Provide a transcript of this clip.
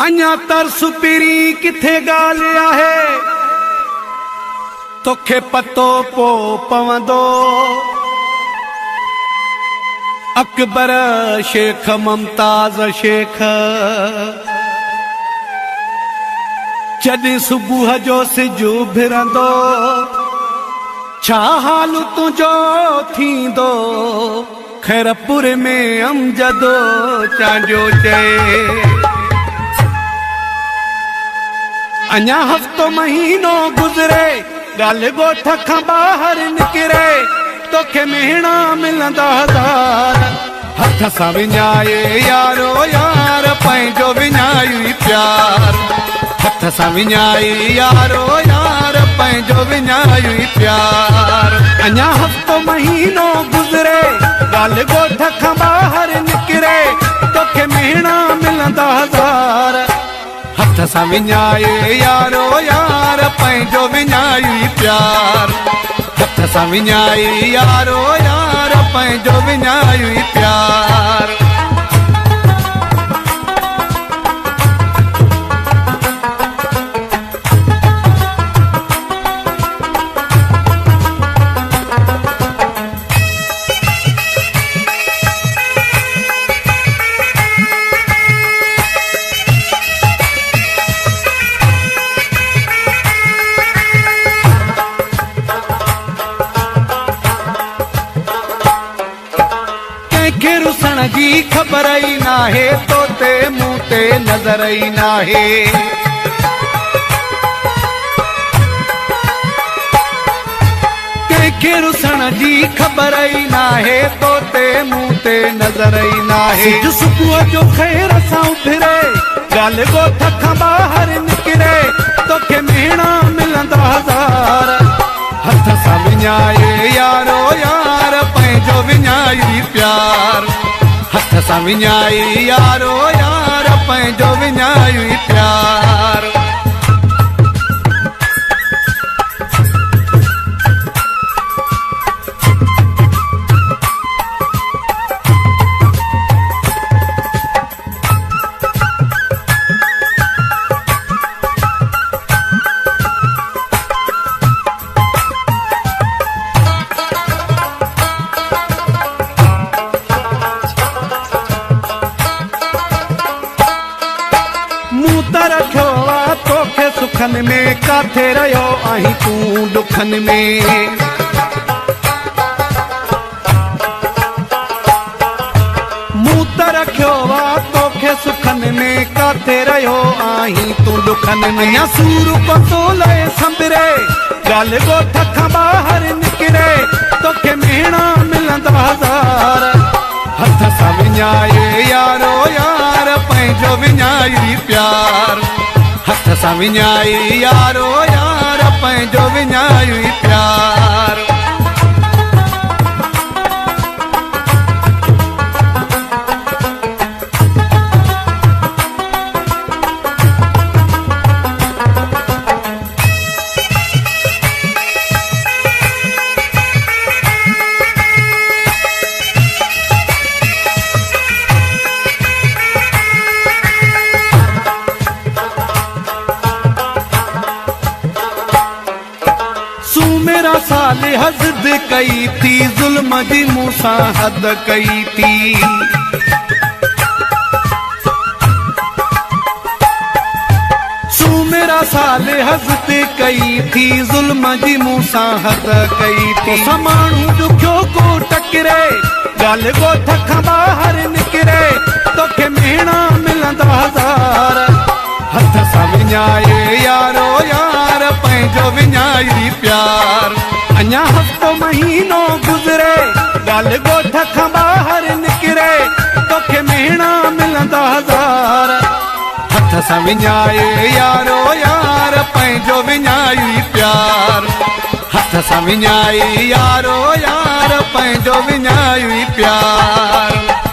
अञा तरस पिरी किथे ॻाल्हि आहे तोखे पतो पो पवंदो अकबर शेख मुमताज़ शेख जॾहिं सुबुह जो सिजु भिरंदो छा हाल तुंहिंजो थींदो खैरपुर में अमजदो चांजो चए अञा हफ़्तो महीनो गुज़रे ॻाल्हि ॻोठ खां ॿाहिरि निकिरे तोखे मेहणा मिलंदा हज़ार हथ सां विञाए यारो यार पंहिंजो विञाई प्यार हथ सां विञाई यारो यार पंहिंजो विञाई प्यार अञा हफ़्तो महीनो गुज़रे ॻाल्हि ॻोठ खां ॿाहिरि निकिरे तोखे मेहणा मिलंदा हज़ार हथ सां विञाए यारो यार पंहिंजो विञाई प्यार हथ सां विञाई यारो यार पंहिंजो विञाई प्यार रुसण जी ख़बर ई नाहे तोते मूं ते नज़र ई नाहे कंहिंखे रुसण जी ख़बर ई नाहे तोते मूं ते नज़र ई नाहे सुबुह जो खैर सां उभिरे ॻाल्हि ॻोठ खां ॿाहिरि निकिरे तोखे मेहणा मिलंदा हज़ार हथ सां विञाए यारो यार पंहिंजो विञाई प्यार हथ सां विञाई यारो यार पंहिंजो विञाई प्यार रखियो आहे तोखे सुखनि में काथे रहियो आहीं तूं दुखनि में मूं त रखियो आहे तोखे सुखनि में काथे रहियो आहीं तूं दुखनि में या सूर पतो लहे संभरे ॻाल्हि ॻोठ खां ॿाहिरि निकिरे तोखे मेहणा मिलंदा हज़ार हथ सां विञाए यारो यार पंहिंजो विञाई प्यार हथ सां विञाई यारो यार पंहिंजो विञाई प्यार मेरा साल हद कई थी जुल्म जी मूंसां हद कई थी मेरा साल हद कई थी जुल्म जी मूंसां हद कई थी समाणू दुखियो को टकरे ॻाल्हि ॻोठ खां ॿाहिरि निकिरे तोखे मेहणा मिलंदा हज़ार हथ सां विञाए यारो यार पंहिंजो विञाई प्यार अञा हफ़्तो महीनो गुज़रे ॻाल्हि ॻोठ खां ॿाहिरि निकिरे तोखे मेहणा मिलंदा हज़ार हथ सां विञाए यारो यार पंहिंजो विञाई प्यार हथ सां विञाई यारो यार पंहिंजो विञाई प्यार